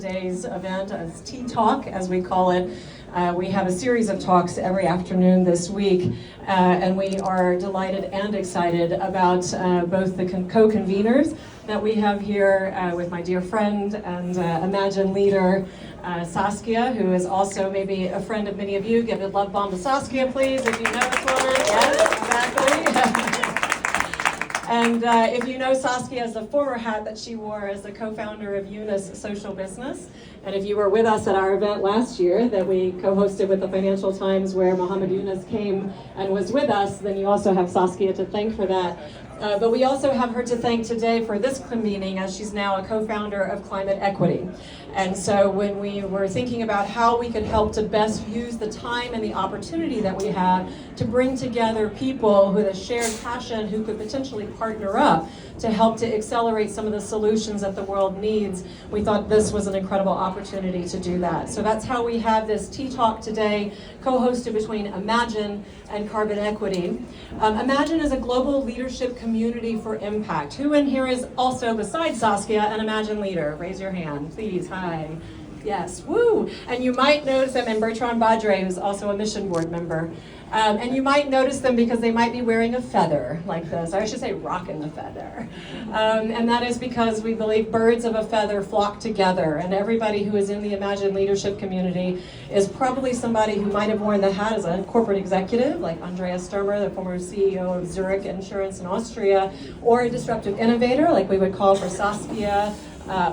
Today's event is Tea Talk, as we call it. We have a series of talks every afternoon this week, and we are delighted and excited about both the co-conveners that we have here with my dear friend and Imagine leader, Saskia, who is also maybe a friend of many of you. Give a love bomb to Saskia, please, if you know this woman. Yes, exactly. And if you know Saskia as the former hat that she wore as the co-founder of Eunice Social Business, and if you were with us at our event last year that we co-hosted with the Financial Times where Mohammed Yunus came and was with us, then you also have Saskia to thank for that. But we also have her to thank today for this convening, as she's now a co-founder of Climate Equity. And so when we were thinking about how we could help to best use the time and the opportunity that we have to bring together people with a shared passion who could potentially partner up to help to accelerate some of the solutions that the world needs, we thought this was an incredible opportunity to do that. So that's how we have this Tea Talk today, co-hosted between Imagine and Carbon Equity. Imagine is a global leadership community for impact. Who in here is also, besides Saskia, an Imagine leader? Raise your hand, please. Hi. Yes, woo! And you might notice them, and Bertrand Badre, who's also a mission board member. And you might notice them because they might be wearing a feather like this, or I should say rocking the feather. And that is because we believe birds of a feather flock together, and everybody who is in the Imagine leadership community is probably somebody who might have worn the hat as a corporate executive, like Andreas Sturmer, the former CEO of Zurich Insurance in Austria, or a disruptive innovator, like we would call for Saskia,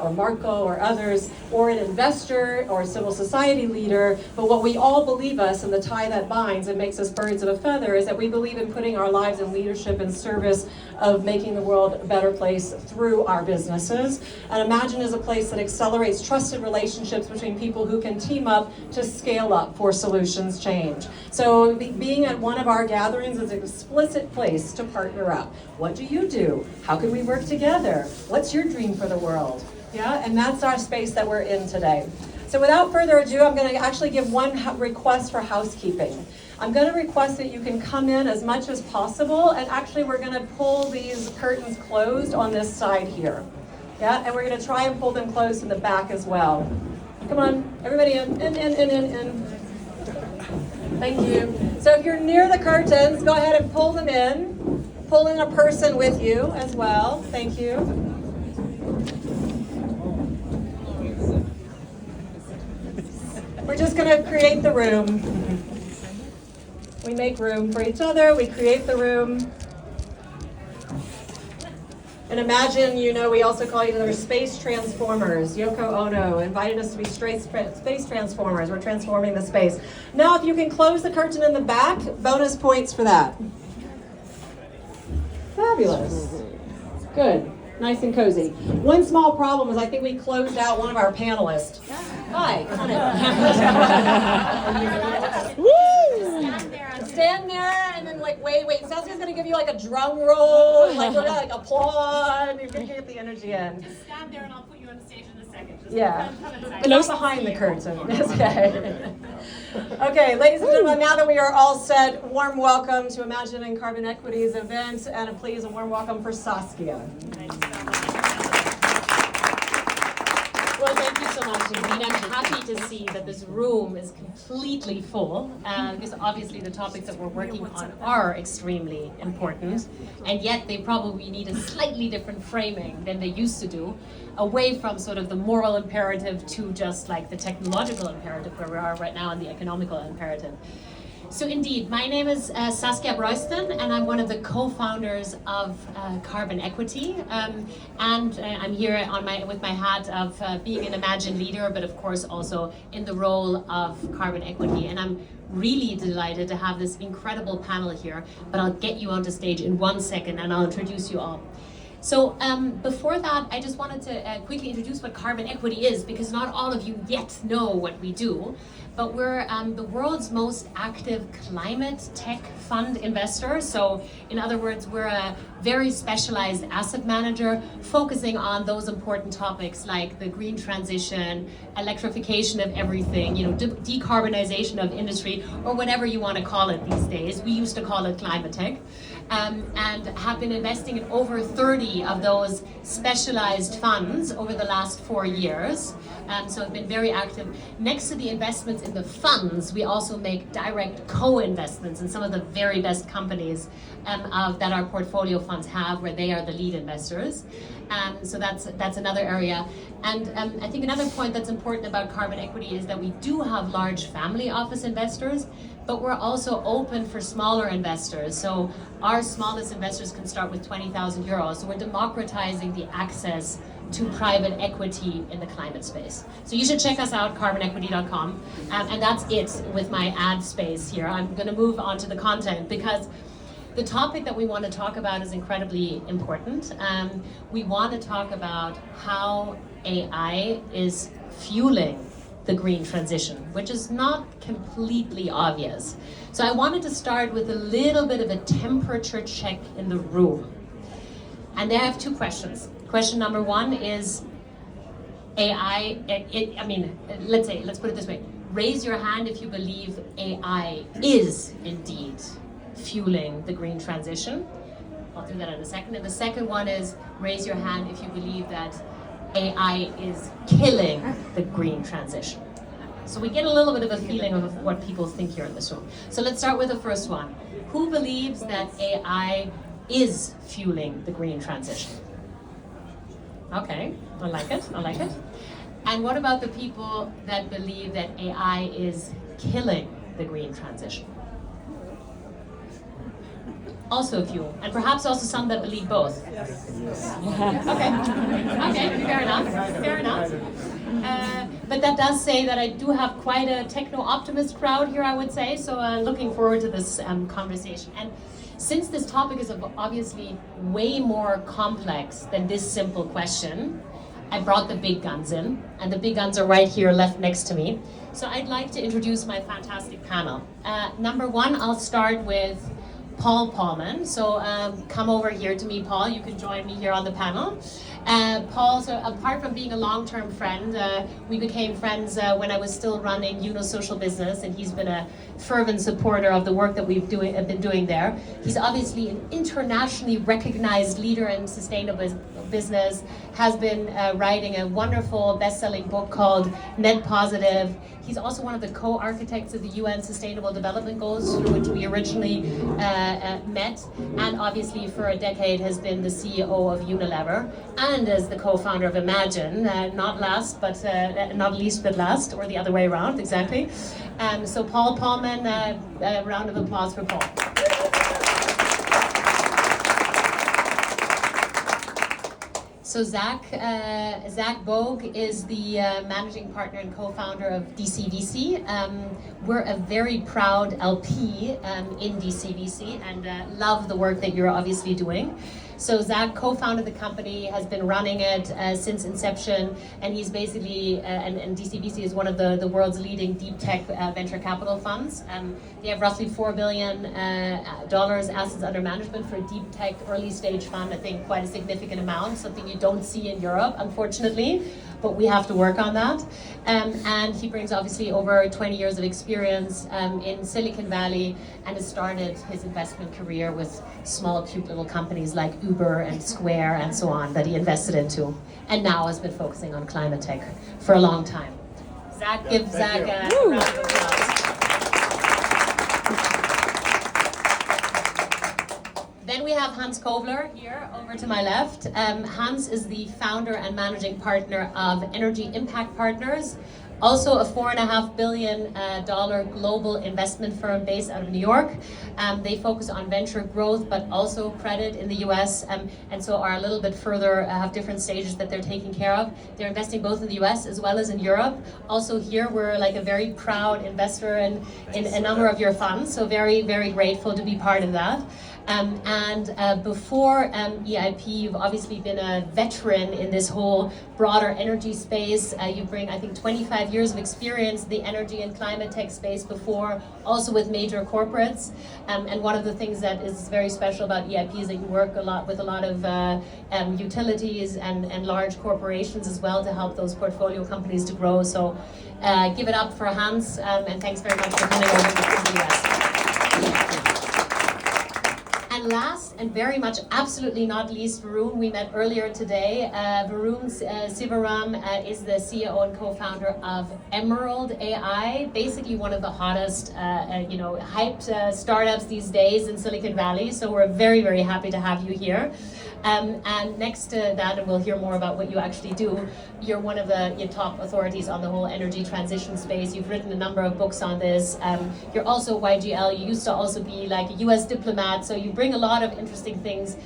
or Marco or others, or an investor or a civil society leader. But what we all believe us, and the tie that binds and makes us birds of a feather, is that we believe in putting our lives in leadership and service of making the world a better place through our businesses. And Imagine is a place that accelerates trusted relationships between people who can team up to scale up for solutions change. So being at one of our gatherings is an explicit place to partner up. What do you do? How can we work together? What's your dream for the world? Yeah, and that's our space that we're in today. So without further ado, I'm going to actually give one request for housekeeping. I'm going to request that you can come in as much as possible, and actually we're going to pull these curtains closed on this side here. Yeah, and we're going to try and pull them closed in the back as well. Come on, everybody in. Thank you. So if you're near the curtains, go ahead and pull them in. Pull in a person with you as well. Thank you. We're just going to create the room. We make room for each other. We create the room. And Imagine, you know, we also call each other space transformers. Yoko Ono invited us to be space transformers. We're transforming the space. Now, if you can close the curtain in the back, bonus points for that. Fabulous. Good. Nice and cozy. One small problem is I think we closed out one of our panelists. Hi, come on in. Stand there and then wait. Saskia's gonna give you like a drum roll, like we're gonna applaud. You're gonna get the energy in. Just stand there and I'll put you on stage in a second. Just But not behind the curtain. Okay. Okay, ladies and gentlemen, now that we are all set, warm welcome to Imagine and Carbon Equity's event, and please a warm welcome for Saskia. Well, thank you so much indeed. I'm happy to see that this room is completely full, because obviously the topics that we're working on are extremely important, and yet they probably need a slightly different framing than they used to do, away from sort of the moral imperative to just like the technological imperative where we are right now and the economical imperative. So indeed, my name is Saskia Breuston, and I'm one of the co-founders of Carbon Equity. And I'm here on with my hat of being an Imagine leader, but of course also in the role of Carbon Equity. And I'm really delighted to have this incredible panel here, but I'll get you onto stage in 1 second and I'll introduce you all. So before that, I just wanted to quickly introduce what Carbon Equity is, because not all of you yet know what we do. But we're the world's most active climate tech fund investor. So in other words, we're a very specialized asset manager focusing on those important topics like the green transition, electrification of everything, decarbonization of industry, or whatever you want to call it these days. We used to call it climate tech. And have been investing in over 30 of those specialized funds over the last 4 years. So I've been very active. Next to the investments in the funds, we also make direct co-investments in some of the very best companies that our portfolio funds have, where they are the lead investors. So that's another area. And I think another point that's important about carbon equity is that we do have large family office investors, but we're also open for smaller investors. So our smallest investors can start with 20,000 euros. So we're democratizing the access to private equity in the climate space. So you should check us out, carbonequity.com. And that's it with my ad space here. I'm going to move on to the content because the topic that we want to talk about is incredibly important. We want to talk about how AI is fueling the green transition, which is not completely obvious. So I wanted to start with a little bit of a temperature check in the room. And there I have two questions. Question number one is AI, let's put it this way. Raise your hand if you believe AI is indeed fueling the green transition. I'll do that in a second. And the second one is raise your hand if you believe that AI is killing the green transition. So we get a little bit of a feeling of what people think here in this room. So let's start with the first one. Who believes that AI is fueling the green transition? Okay, I like it. And what about the people that believe that AI is killing the green transition? Also a few, and perhaps also some that believe both. Yes. Okay, fair enough. But that does say that I do have quite a techno-optimist crowd here, I would say, so looking forward to this conversation. And since this topic is obviously way more complex than this simple question, I brought the big guns in, and the big guns are right here left next to me. So I'd like to introduce my fantastic panel. Number one, I'll start with Paul Polman. So come over here to me, Paul. You can join me here on the panel. Paul, so apart from being a long-term friend, we became friends when I was still running Social Business, and he's been a fervent supporter of the work that we've been doing there. He's obviously an internationally recognized leader in sustainable business, has been writing a wonderful best-selling book called Net Positive. He's also one of the co-architects of the UN Sustainable Development Goals, through which we originally met, and obviously for a decade has been the CEO of Unilever, and as the co-founder of Imagine, not least but last, or the other way around, exactly. So Paul Polman, a round of applause for Paul. So Zach Bogue is the managing partner and co-founder of DCVC. We're a very proud LP in DCVC and love the work that you're obviously doing. So Zach co-founded the company, has been running it since inception, and he's basically, and DCVC is one of the world's leading deep tech venture capital funds. They have roughly $4 billion assets under management for a deep tech early stage fund. I think quite a significant amount, something you don't see in Europe, unfortunately, but we have to work on that. And he brings obviously over 20 years of experience in Silicon Valley, and has started his investment career with small, cute little companies like Uber and Square and so on that he invested into, and now has been focusing on climate tech for a long time. Zach, give Zach a round of applause. Then we have Hans Kobler here over to my left. Hans is the founder and managing partner of Energy Impact Partners, also a $4.5 billion global investment firm based out of New York. They focus on venture growth, but also credit in the US, and so are a little bit further, have different stages that they're taking care of. They're investing both in the US as well as in Europe. Also here, we're like a very proud investor in a number of your funds, so very, very grateful to be part of that. Before EIP, you've obviously been a veteran in this whole broader energy space. You bring, I think, 25 years of experience in the energy and climate tech space before, also with major corporates. And one of the things that is very special about EIP is that you work a lot with a lot of utilities and large corporations as well to help those portfolio companies to grow. So give it up for Hans, and thanks very much for coming over to the US. And And last and very much absolutely not least, Varun, we met earlier today. Varun Sivaram is the CEO and co-founder of Emerald AI, basically one of the hottest, hyped startups these days in Silicon Valley. So we're very, very happy to have you here. And next to that, and we'll hear more about what you actually do, you're one of the top authorities on the whole energy transition space. You've written a number of books on this. You're also YGL. You used to also be like a US diplomat, so you bring a lot of interesting things.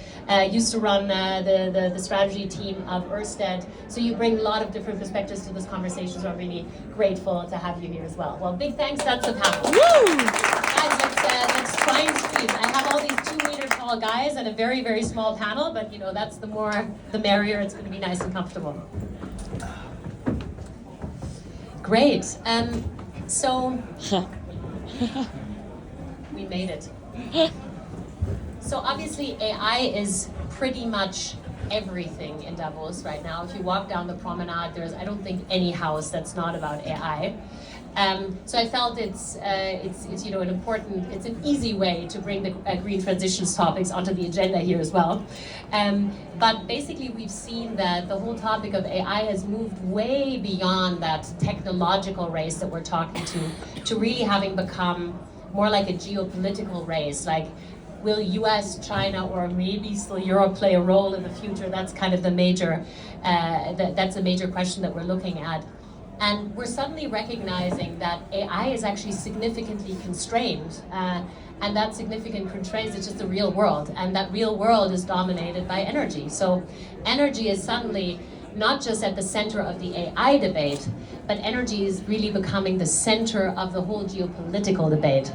Used to run the strategy team of Ørsted. So you bring a lot of different perspectives to this conversation, so I'm really grateful to have you here as well. Well, big thanks, that's the panel. Guys, let's try and squeeze. I have all these 2-meter tall guys and a very, very small panel, but that's the more, the merrier. It's going to be nice and comfortable. Great. So we made it. So obviously AI is pretty much everything in Davos right now. If you walk down the promenade, there's, I don't think, any house that's not about AI. So I felt it's an important, it's an easy way to bring the green transitions topics onto the agenda here as well. But basically we've seen that the whole topic of AI has moved way beyond that technological race that we're talking to really having become more like a geopolitical race. Like, will US, China, or maybe still Europe play a role in the future? That's kind of the major, that's a major question that we're looking at. And we're suddenly recognizing that AI is actually significantly constrained. And that significant constraint is just the real world. And that real world is dominated by energy. So energy is suddenly not just at the center of the AI debate, but energy is really becoming the center of the whole geopolitical debate.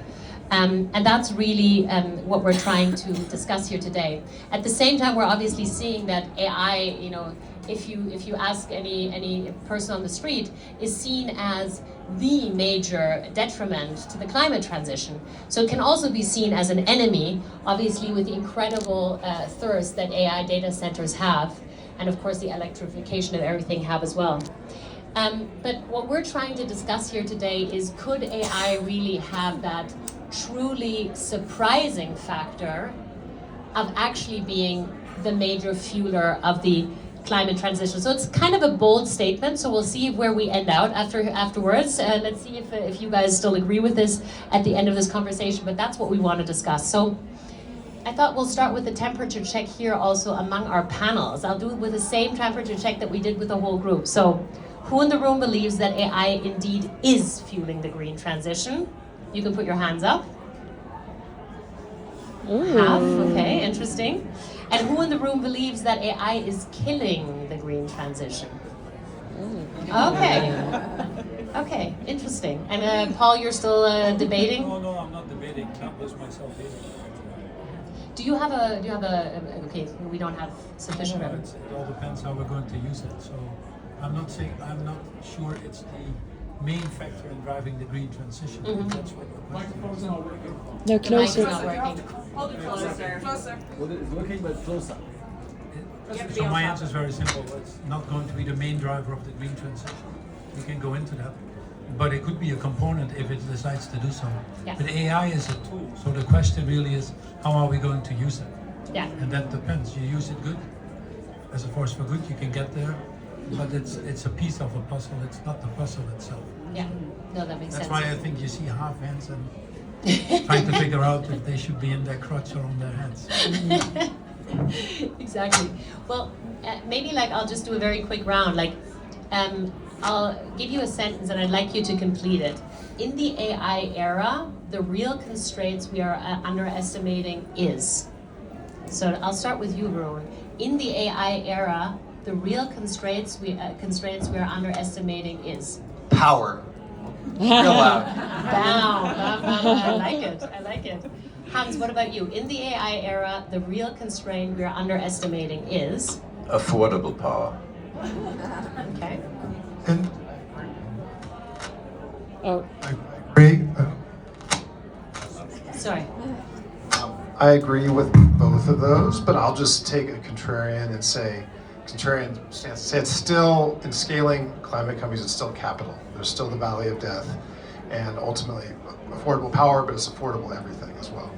And that's really what we're trying to discuss here today. At the same time, we're obviously seeing that AI, if you ask any person on the street, is seen as the major detriment to the climate transition. So it can also be seen as an enemy, obviously with the incredible thirst that AI data centers have, and of course the electrification of everything have as well. But what we're trying to discuss here today is, could AI really have that truly surprising factor of actually being the major fueler of the climate transition? So it's kind of a bold statement, so we'll see where we end out afterwards. Let's see if you guys still agree with this at the end of this conversation, but that's what we want to discuss. So I thought we'll start with the temperature check here also among our panels. I'll do it with the same temperature check that we did with the whole group. So who in the room believes that AI indeed is fueling the green transition? You can put your hands up. Ooh. Half, okay, interesting. And who in the room believes that AI is killing the green transition? Okay. Okay, interesting. And Paul, you're still debating? No, I'm not debating. Can't lose myself either. Do you have a, okay, we don't have sufficient It all depends how we're going to use it. So I'm not sure it's the main factor in driving the green transition. Mm-hmm. That's what the microphone's not working. No, The closer. mic's not working. Hold it closer. Closer. Well, it's working, but closer. So my answer is very simple. It's not going to be the main driver of the green transition. We can go into that. But it could be a component if it decides to do so. Yes. But AI is a tool. So the question really is, how are we going to use it? Yeah. And that depends. You use it good, as a force for good, you can get there. But it's a piece of a puzzle. It's not the puzzle itself. Yeah. No, that makes That's sense. why I think you see half hands and trying to figure out if they should be in their crotch or on their hands. Exactly. Well, maybe like I'll just do a very quick round. Like, I'll give you a sentence and I'd like you to complete it. In the AI era, the real constraints we are underestimating is. So I'll start with you, Varun. In the AI era, the real constraints we are underestimating is. Power. Real loud. Bam, bam, bam, bam. I like it. I like it. Hans, what about you? In the AI era, the real constraint we are underestimating is. Affordable power. Okay. And Oh, I agree. Sorry. I agree with both of those, but I'll just take a contrarian and say, contrarian stance, say it's still, in scaling climate companies, it's still capital. There's still the valley of death, and ultimately affordable power, but it's affordable everything as well.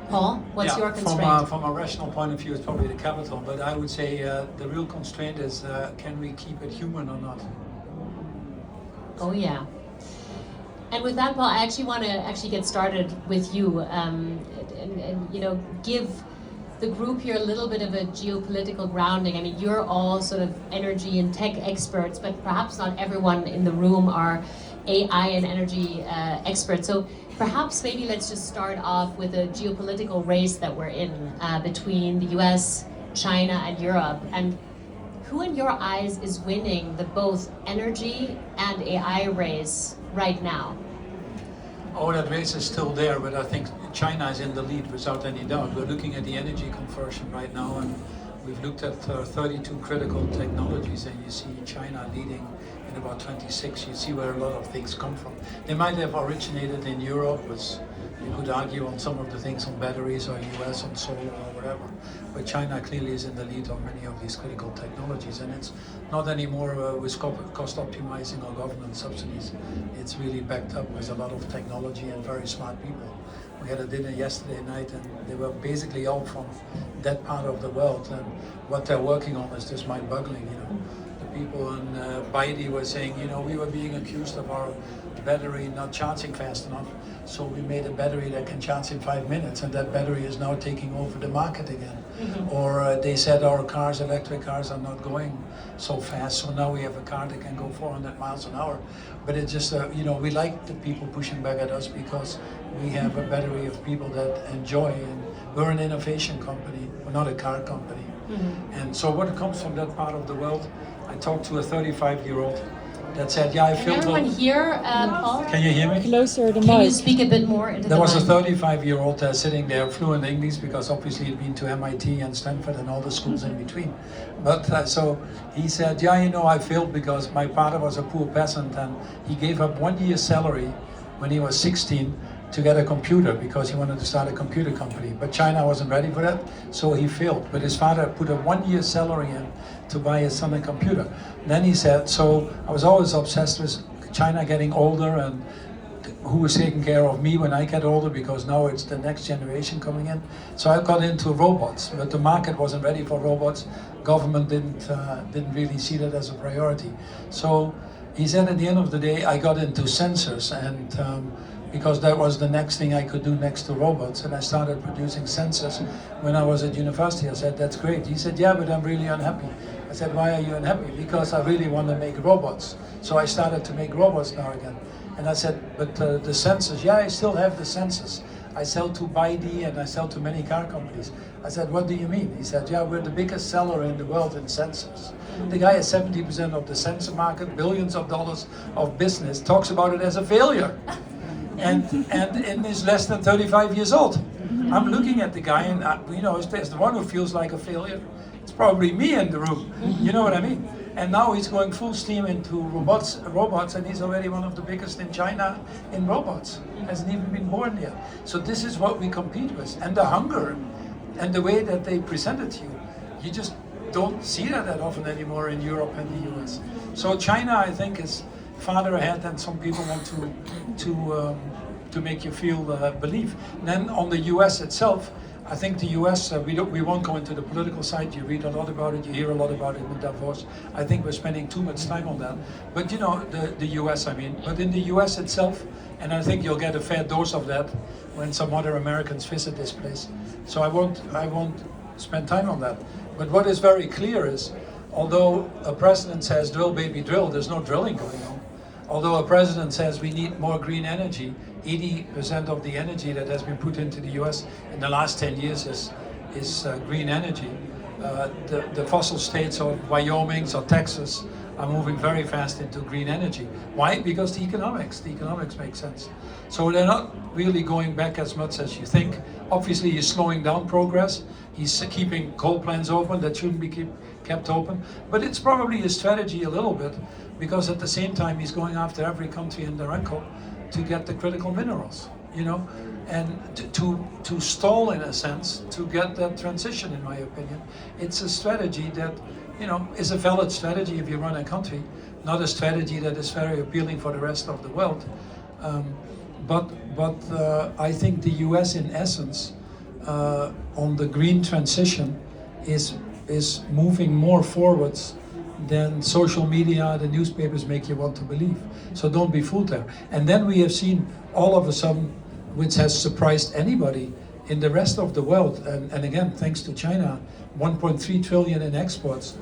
Paul, what's your constraint? From a rational point of view, it's probably the capital, but I would say the real constraint is can we keep it human or not? Oh yeah. And with that, Paul, I actually want to get started with you, and you know, give the group here a little bit of a geopolitical grounding. I mean, you're all sort of energy and tech experts, but perhaps not everyone in the room are AI and energy experts. So perhaps maybe let's just start off with a geopolitical race that we're in between the US, China, and Europe. And who in your eyes is winning the both energy and AI race right now? Oh, that race is still there, but I think China is in the lead without any doubt. We're looking at the energy conversion right now, and we've looked at 32 critical technologies, and you see China leading in about 26. You see where a lot of things come from. They might have originated in Europe, as you could argue on some of the things on batteries, or US on solar or whatever. But China clearly is in the lead on many of these critical technologies, and it's not anymore with cost optimizing or government subsidies. It's really backed up with a lot of technology and very smart people. We had a dinner yesterday night, and they were basically all from that part of the world, and what they're working on is just mind-boggling. You know, the people in Bogue were saying, you know, we were being accused of our battery not charging fast enough, so we made a battery that can charge in 5 minutes, and that battery is now taking over the market again. Or they said our cars, electric cars, are not going so fast, so now we have a car that can go 400 miles an hour. But it's just, you know, we like the people pushing back at us because we have a battery of people that enjoy, and we're an innovation company, we're not a car company. And so what comes from that part of the world, I talked to a 35-year-old that said, yeah, I Can feel everyone hear Paul? Can you hear me? Closer the Can you mic. speak a bit more into There the was a mic? 35-year-old sitting there, fluent English, because obviously he'd been to MIT and Stanford and all the schools in between. But so he said, yeah, you know, I failed because my father was a poor peasant, and he gave up 1 year's salary when he was 16 to get a computer because he wanted to start a computer company. But China wasn't ready for that, so he failed. But his father put a 1 year's salary in to buy his son a computer. Then he said, so I was always obsessed with China getting older and who was taking care of me when I get older, because now it's the next generation coming in. So I got into robots, but the market wasn't ready for robots. Government didn't really see that as a priority. So he said at the end of the day, I got into sensors, and because that was the next thing I could do next to robots, and I started producing sensors when I was at university. I said, that's great. He said, yeah, but I'm really unhappy. I said, why are you unhappy? Because I really want to make robots. So I started to make robots now again. And I said, but the sensors, yeah, I still have the sensors. I sell to Bogue and I sell to many car companies. I said, what do you mean? He said, yeah, we're the biggest seller in the world in sensors. The guy has 70% of the sensor market, billions of dollars of business, talks about it as a failure. And is less than 35 years old. I'm looking at the guy, and you know, there's the one who feels like a failure. It's probably me in the room. You know what I mean? And now he's going full steam into robots, and he's already one of the biggest in China in robots. Hasn't even been born yet. So this is what we compete with, and the hunger, and the way that they present it to you. You just don't see that often anymore in Europe and the US. So China, I think, is farther ahead than some people want to make you feel believe. And then on the US itself, I think the US, we won't go into the political side. You read a lot about it, you hear a lot about it in Davos. I think we're spending too much time on that. But you know, the US, I mean, but in the US itself, and I think you'll get a fair dose of that when some other Americans visit this place. So I won't spend time on that. But what is very clear is, although a president says drill baby drill, there's no drilling going on. Although a president says we need more green energy, 80% of the energy that has been put into the US in the last 10 years is green energy. The fossil states of Wyoming or Texas are moving very fast into green energy. Why? Because the economics make sense. So they're not really going back as much as you think. Obviously he's slowing down progress. He's keeping coal plants open that shouldn't be kept open. But it's probably his strategy a little bit, because at the same time he's going after every country and their uncle to get the critical minerals, you know, and to stall in a sense, to get that transition, in my opinion. It's a strategy that, you know, is a valid strategy if you run a country, not a strategy that is very appealing for the rest of the world. But I think the US in essence on the green transition is moving more forwards than social media, the newspapers make you want to believe. So don't be fooled there. And then we have seen all of a sudden, which has surprised anybody in the rest of the world, and again, thanks to China, 1.3 trillion in exports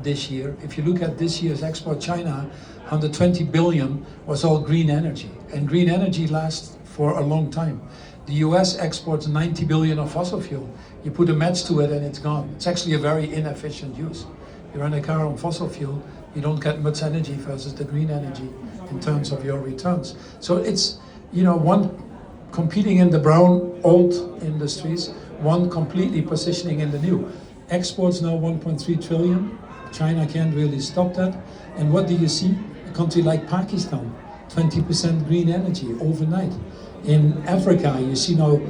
this year. If you look at this year's export, China, 120 billion was all green energy. And green energy lasts for a long time. The US exports 90 billion of fossil fuel. You put a match to it and it's gone. It's actually a very inefficient use. You run a car on fossil fuel, you don't get much energy versus the green energy in terms of your returns. So it's, one competing in the brown old industries, one completely positioning in the new. Exports now 1.3 trillion. China can't really stop that. And what do you see? A country like Pakistan, 20% green energy overnight. In Africa, you see now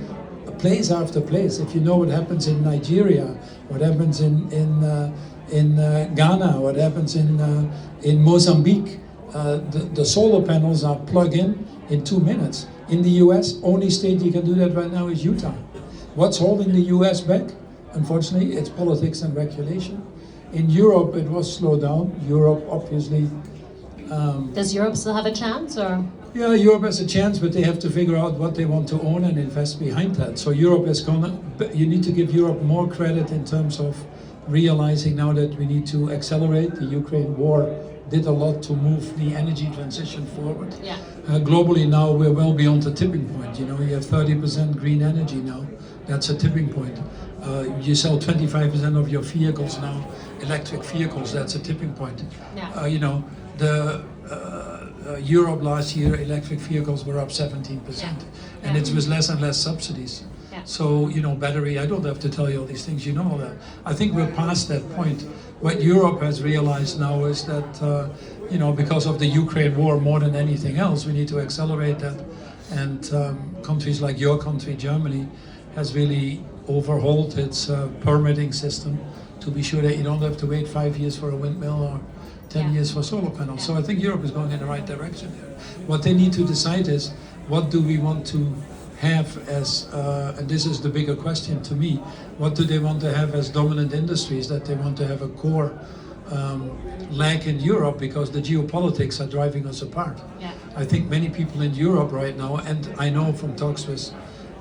place after place. If you know what happens in Nigeria, what happens in Ghana, what happens in Mozambique, the solar panels are plug in 2 minutes. In the US, only state you can do that right now is Utah. What's holding the US back? Unfortunately, it's politics and regulation. In Europe, it was slowed down. Europe, obviously. Does Europe still have a chance, or? Yeah, Europe has a chance, but they have to figure out what they want to own and invest behind that. So Europe is you need to give Europe more credit in terms of realizing now that we need to accelerate. The Ukraine war did a lot to move the energy transition forward. Yeah. Globally now we're well beyond the tipping point. You have 30% green energy now. That's a tipping point. You sell 25% of your vehicles now, electric vehicles. That's a tipping point. Yeah. Europe last year, electric vehicles were up 17%, and it was less and less subsidies. Yeah. So, battery, I don't have to tell you all these things, you know all that. I think we're past that point. What Europe has realized now is that, because of the Ukraine war more than anything else, we need to accelerate that. And countries like your country, Germany, has really overhauled its permitting system to be sure that you don't have to wait 5 years for a windmill or 10 years for solar panels. So I think Europe is going in the right direction there. What they need to decide is, what do we want to have as, and this is the bigger question to me, what do they want to have as dominant industries that they want to have a core leg in Europe, because the geopolitics are driving us apart. Yeah. I think many people in Europe right now, and I know from talks with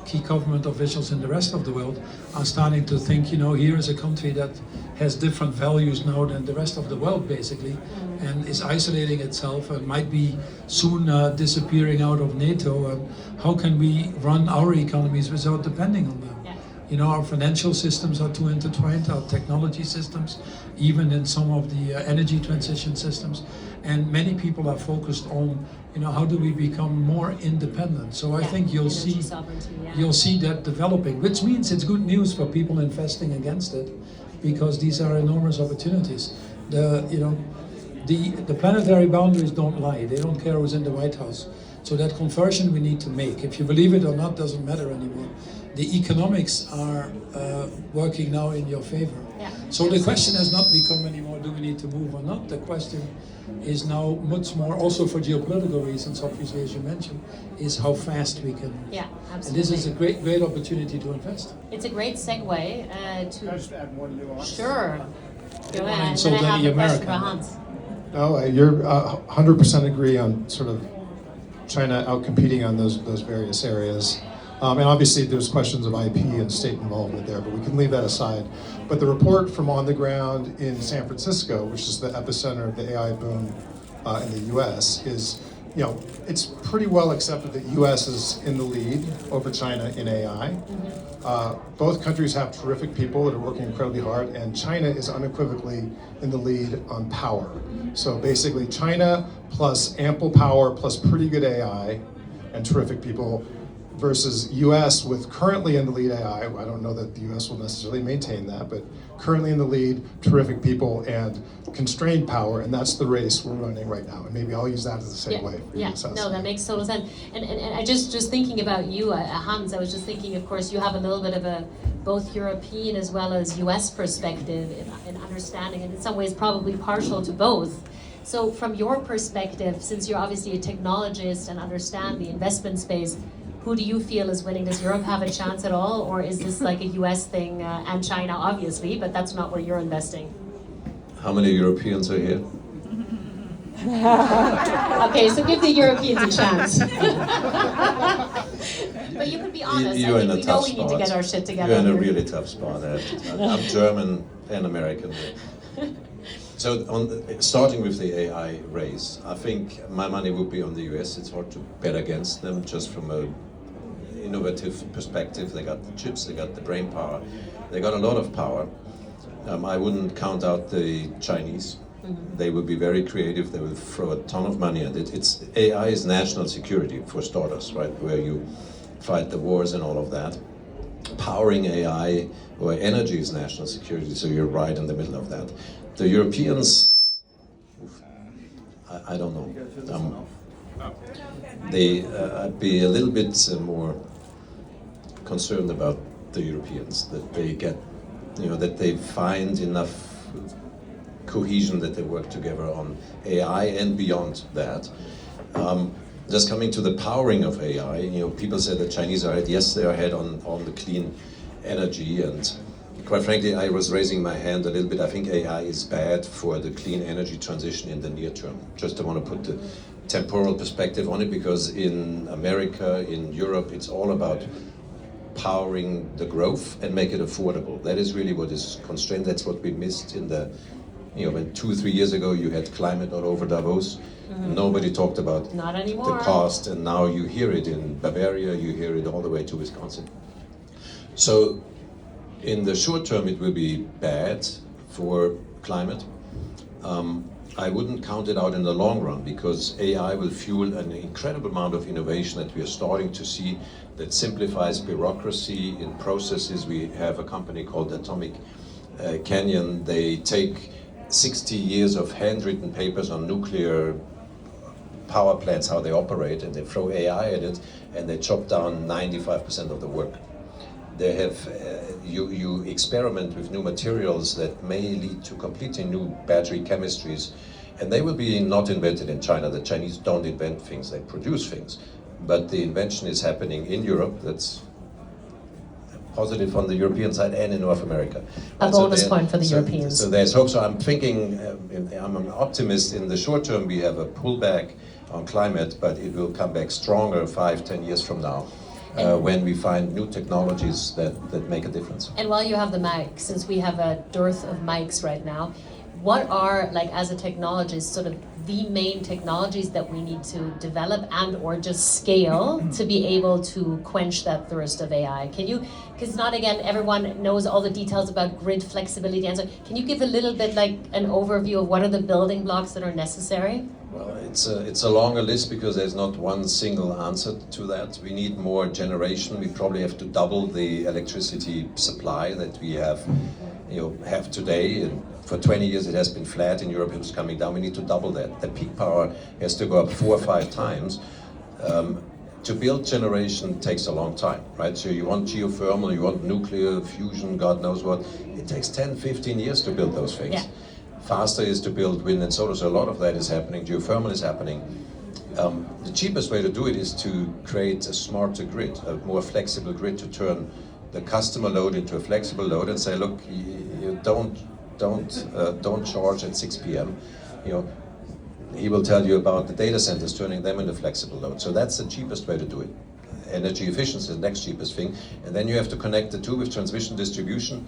key government officials in the rest of the world, are starting to think, here is a country that has different values now than the rest of the world, basically, and is isolating itself and might be soon disappearing out of NATO. And how can we run our economies without depending on them? Our financial systems are too intertwined, our technology systems, even in some of the energy transition systems. And many people are focused on, how do we become more independent? So I think you'll see that developing, which means it's good news for people investing against it, because these are enormous opportunities. The planetary boundaries don't lie. They don't care who's in the White House. So that conversion we need to make. If you believe it or not, doesn't matter anymore. The economics are working now in your favor. Yeah. So the question has not become anymore, do we need to move or not? The question is now much more, also for geopolitical reasons, obviously, as you mentioned, is how fast we can. Yeah, absolutely. And this is a great opportunity to invest. It's a great segue to. Can I just add one nuance? Sure. Go ahead. And so then I have the a question American. for Hans. No, you're 100% agree on sort of China outcompeting on those various areas. And obviously there's questions of IP and state involvement there, but we can leave that aside. But the report from on the ground in San Francisco, which is the epicenter of the AI boom in the US, is, it's pretty well accepted that US is in the lead over China in AI. Both countries have terrific people that are working incredibly hard, and China is unequivocally in the lead on power. So basically China plus ample power plus pretty good AI and terrific people, versus US with currently in the lead AI. I don't know that the US will necessarily maintain that, but currently in the lead, terrific people and constrained power, and that's the race we're running right now. And maybe I'll use that as a segue. No, that makes total sense. And I just thinking about you, Hans, I was just thinking, of course, you have a little bit of a both European as well as US perspective in understanding, and in some ways probably partial to both. So from your perspective, since you're obviously a technologist and understand the investment space, Who do you feel is winning? Does Europe have a chance at all, or is this like a US thing, and China obviously, but that's not where you're investing? How many Europeans are here? Okay, so give the Europeans a chance. But you can be honest. You're in a we know tough we spot. need to get our shit together. You're in a here. really tough spot. I'm German and American. So starting with the AI race, I think my money would be on the US. It's hard to bet against them just from an innovative perspective. They got the chips, they got the brain power, they got a lot of power. I wouldn't count out the Chinese. They will be very creative. They will throw a ton of money at it. AI is national security for starters, right? Where you fight the wars and all of that. Powering AI or energy is national security, so you're right in the middle of that. The Europeans, I don't know. I'd be a little bit more concerned about the Europeans, that they get, that they find enough cohesion, that they work together on AI and beyond that. Just coming to the powering of AI, people say the Chinese are ahead. Yes, they are ahead on the clean energy, and quite frankly, I was raising my hand a little bit. I think AI is bad for the clean energy transition in the near term. Just I want to put the temporal perspective on it, because in America, in Europe, it's all about powering the growth and make it affordable. That is really what is constrained. That's what we missed in the, when 2 or 3 years ago you had climate all over Davos. Nobody talked about Not anymore. the cost, and now you hear it in Bavaria, you hear it all the way to Wisconsin. So in the short term it will be bad for climate. I wouldn't count it out in the long run, because AI will fuel an incredible amount of innovation that we are starting to see that simplifies bureaucracy in processes. We have a company called Atomic Canyon. They take 60 years of handwritten papers on nuclear power plants, how they operate, and they throw AI at it, and they chop down 95% of the work. They have, you experiment with new materials that may lead to completely new battery chemistries, and they will be not invented in China. The Chinese don't invent things, they produce things. But the invention is happening in Europe. That's positive on the European side and in North America. A bonus point for the Europeans. So there's hope. So I'm thinking, I'm an optimist. In the short term, we have a pullback on climate, but it will come back stronger 5-10 years from now. When we find new technologies that make a difference. And while you have the mic, since we have a dearth of mics right now, what are, like, as a technologist, sort of the main technologies that we need to develop and or just scale to be able to quench that thirst of AI? Can you, because not again, everyone knows all the details about grid flexibility, and so can you give a little bit like an overview of what are the building blocks that are necessary? Well, it's a longer list, because there's not one single answer to that. We need more generation. We probably have to double the electricity supply that we have today. And for 20 years it has been flat. In Europe it was coming down. We need to double that. The peak power has to go up 4 or 5 times. To build generation takes a long time, right? So you want geothermal, you want nuclear fusion, God knows what. It takes 10, 15 years to build those things. Yeah. Faster is to build wind and solar, so a lot of that is happening. Geothermal is happening. The cheapest way to do it is to create a smarter grid, a more flexible grid, to turn the customer load into a flexible load and say, look, you don't charge at 6 p.m. He will tell you about the data centers, turning them into flexible load. So that's the cheapest way to do it. Energy efficiency is the next cheapest thing. And then you have to connect the two with transmission distribution,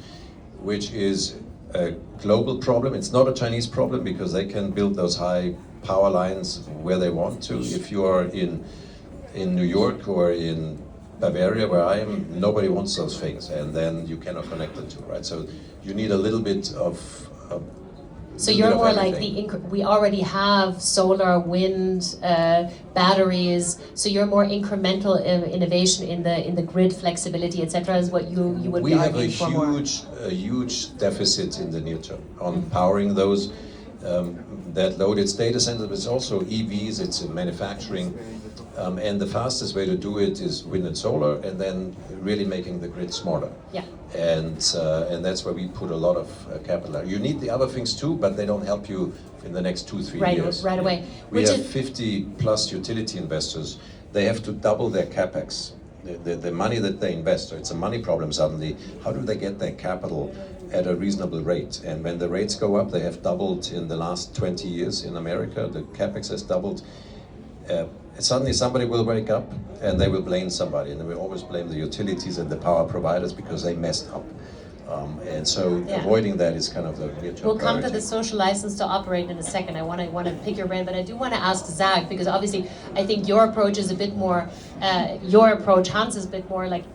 which is a global problem. It's not a Chinese problem, because they can build those high power lines where they want to. If you are in New York or in Bavaria, where I am, nobody wants those things, and then you cannot connect the two, right? So you need a little bit of So you're more like we already have solar, wind, batteries. So you're more incremental innovation in the grid flexibility, etc. Is what you would we be have arguing for more. a huge deficit in the near term on powering those that load. It's data centers, but it's also EVs. It's in manufacturing, and the fastest way to do it is wind and solar, and then really making the grid smarter. Yeah. And that's where we put a lot of capital. You need the other things too, but they don't help you in the next 2-3 years. Right away. We have 50 plus utility investors. They have to double their capex the money that they invest, so it's a money problem suddenly. How do they get their capital at a reasonable rate? And when the rates go up, they have doubled in the last 20 years in America. The capex has doubled. Suddenly somebody will wake up and they will blame somebody, and they will always blame the utilities and the power providers because they messed up. And so avoiding that is kind of the near-term We'll come to priority. the social license to operate in a second. I want to pick your brain, but I do want to ask Zach, because obviously I think your approach is a bit more, Hans, is a bit more like,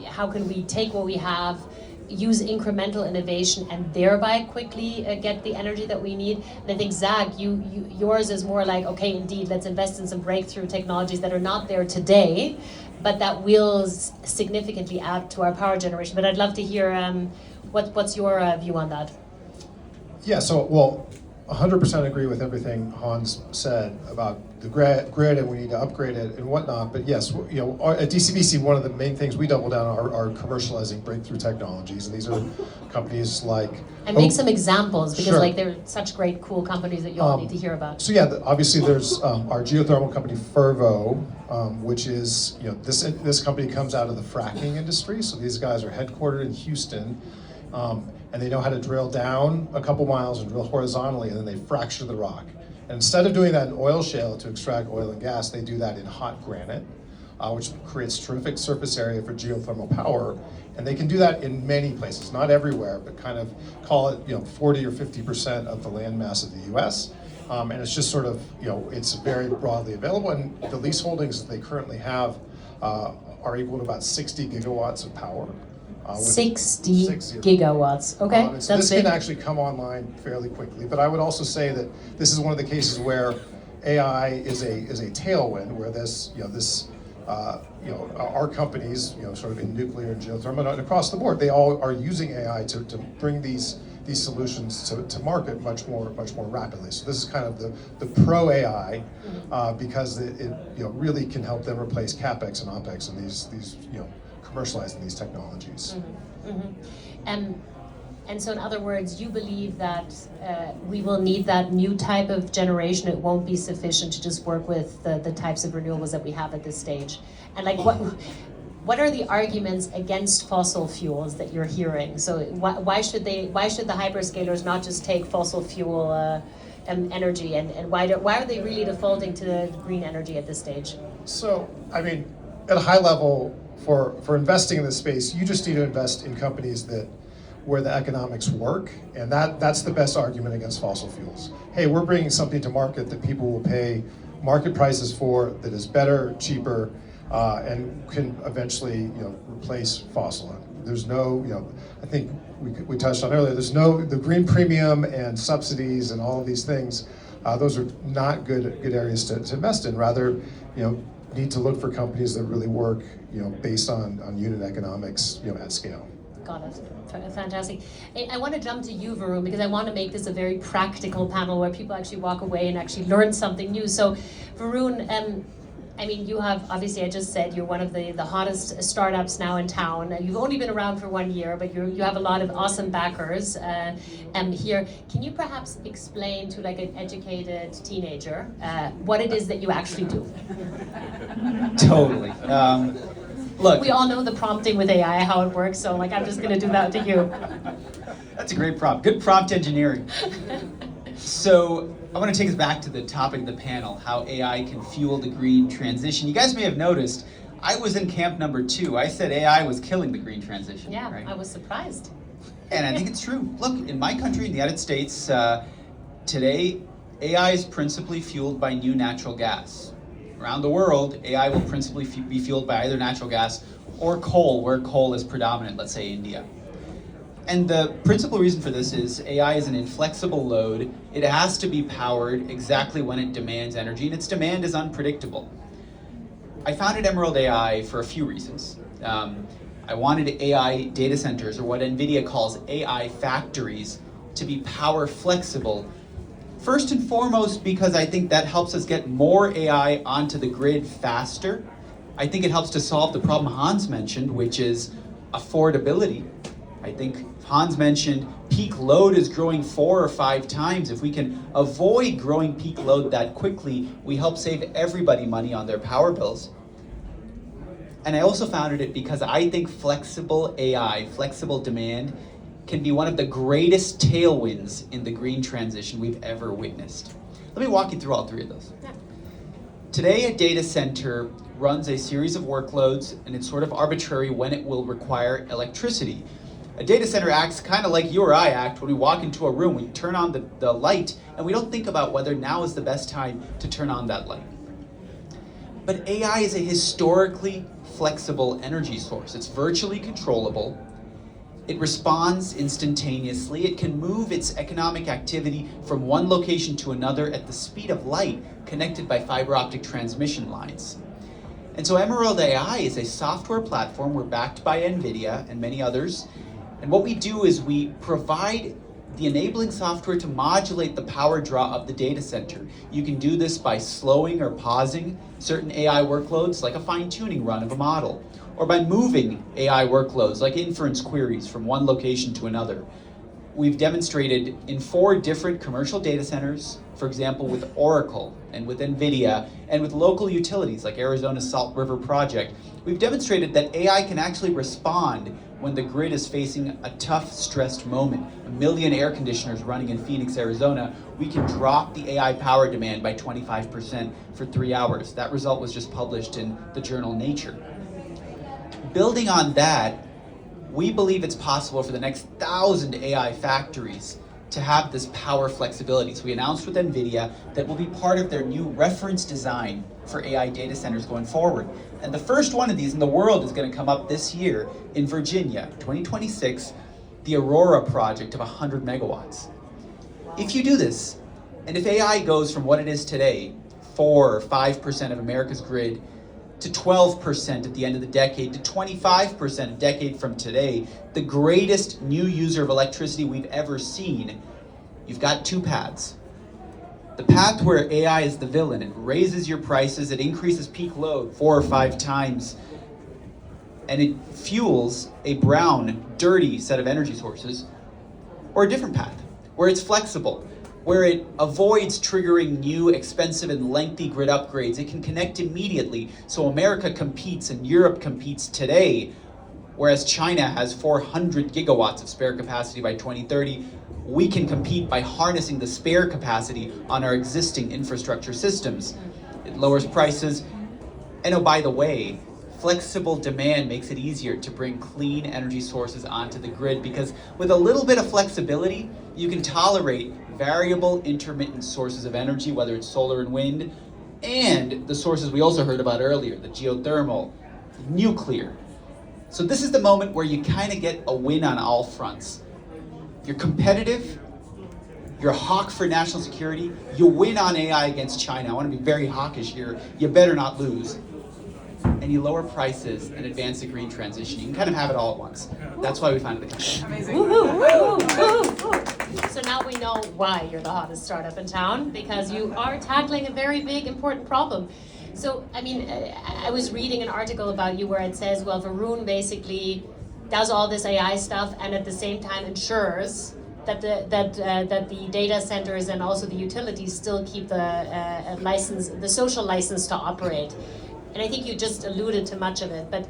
how can we take what we have, use incremental innovation, and thereby quickly get the energy that we need. And I think, Zach, yours is more like, okay, indeed, let's invest in some breakthrough technologies that are not there today, but that will significantly add to our power generation. But I'd love to hear what's your view on that? Yeah, so, well, 100% agree with everything Hans said about the grid, and we need to upgrade it and whatnot. But yes, at DCVC, one of the main things we double down on are commercializing breakthrough technologies, and these are companies like. And make some examples, because Sure. they're such great, cool companies that you all need to hear about. So yeah, obviously there's our geothermal company Fervo, which is this company comes out of the fracking industry. So these guys are headquartered in Houston. And they know how to drill down a couple miles and drill horizontally, and then they fracture the rock. And instead of doing that in oil shale to extract oil and gas, they do that in hot granite, which creates terrific surface area for geothermal power. And they can do that in many places, not everywhere, but kind of call it 40 or 50% of the land mass of the U.S. And it's just sort of, it's very broadly available. And the lease holdings that they currently have are equal to about 60 gigawatts of power. 60 gigawatts. Okay, So that's this can big. actually come online fairly quickly. But I would also say that this is one of the cases where AI is a tailwind, where our companies, sort of in nuclear and geothermal and across the board, they all are using AI to bring these solutions to market much more rapidly. So this is kind of the pro AI, because it really can help them replace capex and opex and these commercializing these technologies. And so in other words, you believe that we will need that new type of generation. It won't be sufficient to just work with the types of renewables that we have at this stage. And like what are the arguments against fossil fuels that you're hearing? So why should the hyperscalers not just take fossil fuel energy, and why are they really defaulting to green energy at this stage? So, I mean, at a high level, for investing in this space, you just need to invest in companies where the economics work, and that's the best argument against fossil fuels. Hey, we're bringing something to market that people will pay market prices for, that is better, cheaper, and can eventually replace fossil. There's no, I think we touched on earlier, the green premium and subsidies and all of these things, those are not good areas to invest in. Rather, need to look for companies that really work, based on unit economics, at scale. Got it. Fantastic. I want to jump to you, Varun, because I want to make this a very practical panel where people actually walk away and actually learn something new. So, Varun, I mean, you have, obviously, I just said you're one of the hottest startups now in town. You've only been around for 1 year, but you have a lot of awesome backers here. Can you perhaps explain to like an educated teenager what it is that you actually do? Totally. Look, We all know the prompting with AI, how it works, so like I'm just going to do that to you. that's a great prompt. Good prompt engineering. So I want to take us back to the topic of the panel, how AI can fuel the green transition. You guys may have noticed, I was in camp number 2. I said AI was killing the green transition. Yeah, right? I was surprised. And I think it's true. Look, in my country, in the United States, today, AI is principally fueled by new natural gas. Around the world, AI will principally be fueled by either natural gas or coal, where coal is predominant, let's say India. And the principal reason for this is AI is an inflexible load. It has to be powered exactly when it demands energy, and its demand is unpredictable. I founded Emerald AI for a few reasons. I wanted AI data centers, or what NVIDIA calls AI factories, to be power flexible. First and foremost, because I think that helps us get more AI onto the grid faster. I think it helps to solve the problem Hans mentioned, which is affordability. I think Hans mentioned peak load is growing 4 or 5 times. If we can avoid growing peak load that quickly, we help save everybody money on their power bills. And I also founded it because I think flexible AI, flexible demand, can be one of the greatest tailwinds in the green transition we've ever witnessed. Let me walk you through all three of those. Yeah. Today, a data center runs a series of workloads, and it's sort of arbitrary when it will require electricity. A data center acts kind of like you or I act when we walk into a room. We turn on the light, and we don't think about whether now is the best time to turn on that light. But AI is a historically flexible energy source. It's virtually controllable. It responds instantaneously. It can move its economic activity from one location to another at the speed of light, connected by fiber optic transmission lines. And so Emerald AI is a software platform. We're backed by NVIDIA and many others. And what we do is we provide the enabling software to modulate the power draw of the data center. You can do this by slowing or pausing certain AI workloads, like a fine-tuning run of a model, or by moving AI workloads, like inference queries, from one location to another. We've demonstrated in 4 different commercial data centers, for example, with Oracle and with NVIDIA and with local utilities like Arizona's Salt River Project, we've demonstrated that AI can actually respond when the grid is facing a tough, stressed moment. 1 million air conditioners running in Phoenix, Arizona, we can drop the AI power demand by 25% for 3 hours. That result was just published in the journal Nature. Building on that, we believe it's possible for the next 1,000 AI factories to have this power flexibility. So we announced with NVIDIA that will be part of their new reference design for AI data centers going forward. And the first one of these in the world is going to come up this year in Virginia, 2026, the Aurora project of 100 megawatts. If you do this, and if AI goes from what it is today, 4 or 5% of America's grid, to 12% at the end of the decade, to 25% a decade from today, the greatest new user of electricity we've ever seen, you've got 2 paths. The path where AI is the villain, it raises your prices, it increases peak load 4 or 5 times, and it fuels a brown, dirty set of energy sources, or a different path, where it's flexible, where it avoids triggering new, expensive, and lengthy grid upgrades. It can connect immediately, so America competes and Europe competes today, whereas China has 400 gigawatts of spare capacity by 2030. We can compete by harnessing the spare capacity on our existing infrastructure systems. It lowers prices, and oh, by the way, flexible demand makes it easier to bring clean energy sources onto the grid, because with a little bit of flexibility, you can tolerate variable intermittent sources of energy, whether it's solar and wind, and the sources we also heard about earlier, the geothermal, nuclear. So this is the moment where you kind of get a win on all fronts. You're competitive, you're a hawk for national security, you win on AI against China. I want to be very hawkish here. You better not lose. And you lower prices and advance the green transition. You can kind of have it all at once. That's why we founded the company. Amazing. So now we know why you're the hottest startup in town, because you are tackling a very big, important problem. So, I mean, I was reading an article about you where it says, well, Varun basically does all this AI stuff and at the same time ensures that the data centers and also the utilities still keep the license, the social license to operate. And I think you just alluded to much of it, but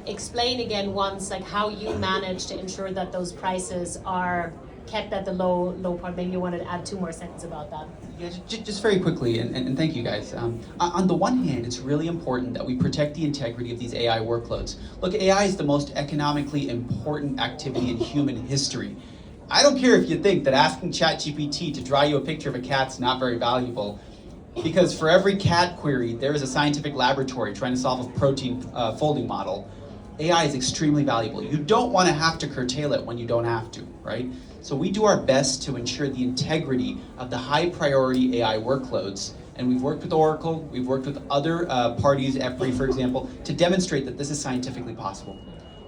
explain again once, like, how you manage to ensure that those prices are kept at the low point. Maybe you wanted to add 2 more sentences about that. Yeah, just very quickly, and thank you guys. On the one hand, it's really important that we protect the integrity of these AI workloads. Look, AI is the most economically important activity in human history. I don't care if you think that asking ChatGPT to draw you a picture of a cat's not very valuable, because for every cat query, there is a scientific laboratory trying to solve a protein folding model. AI is extremely valuable. You don't want to have to curtail it when you don't have to, right? So we do our best to ensure the integrity of the high priority AI workloads. And we've worked with Oracle, we've worked with other parties, EPRI, for example, to demonstrate that this is scientifically possible.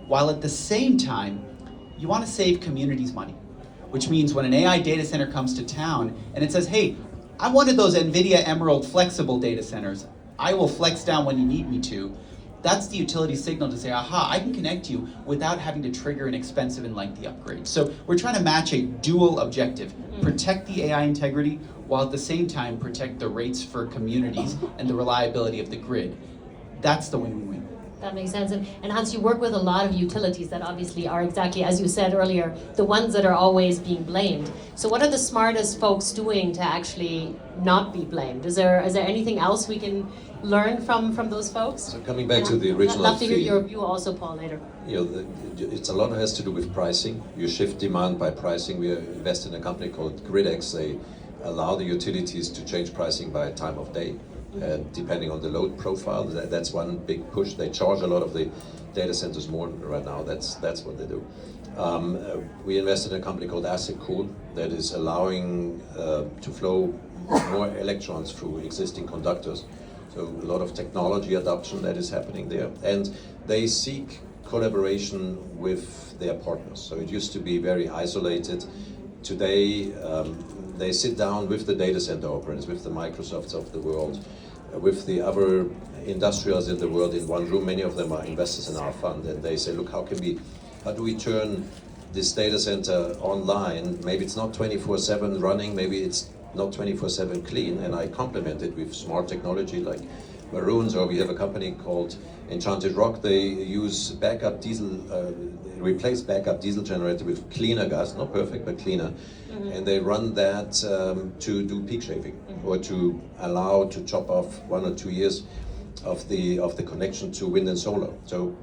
While at the same time, you want to save communities money, which means when an AI data center comes to town and it says, hey, I wanted those NVIDIA Emerald flexible data centers, I will flex down when you need me to. That's the utility signal to say, aha, I can connect you without having to trigger an expensive and lengthy upgrade. So we're trying to match a dual objective, protect the AI integrity, while at the same time protect the rates for communities and the reliability of the grid. That's the win-win-win. That makes sense. And Hans, you work with a lot of utilities that obviously are exactly, as you said earlier, the ones that are always being blamed. So what are the smartest folks doing to actually not be blamed? Is there anything else we can learn from those folks? So coming back to the original I'd love to hear theme, your view also, Paul, later. you know, it's a lot has to do with pricing. You shift demand by pricing. We invest in a company called GridX. They allow the utilities to change pricing by time of day, depending on the load profile. That's one big push. They charge a lot of the data centers more right now. That's what they do. We invested in a company called AssetCool that is allowing to flow more electrons through existing conductors. So a lot of technology adoption that is happening there. And they seek collaboration with their partners. So it used to be very isolated. Today, they sit down with the data center operators, with the Microsofts of the world, with the other industrials in the world in one room. Many of them are investors in our fund, and they say, look, how do we turn this data center online? Maybe it's not 24/7 running, maybe it's not 24/7 clean, and I complement it with smart technology like Varun's, or we have a company called Enchanted Rock. They use backup diesel, replace backup diesel generator with cleaner gas, not perfect, but cleaner. And they run that to do peak shaving, or to allow to chop off 1 or 2 years of the connection to wind and solar. So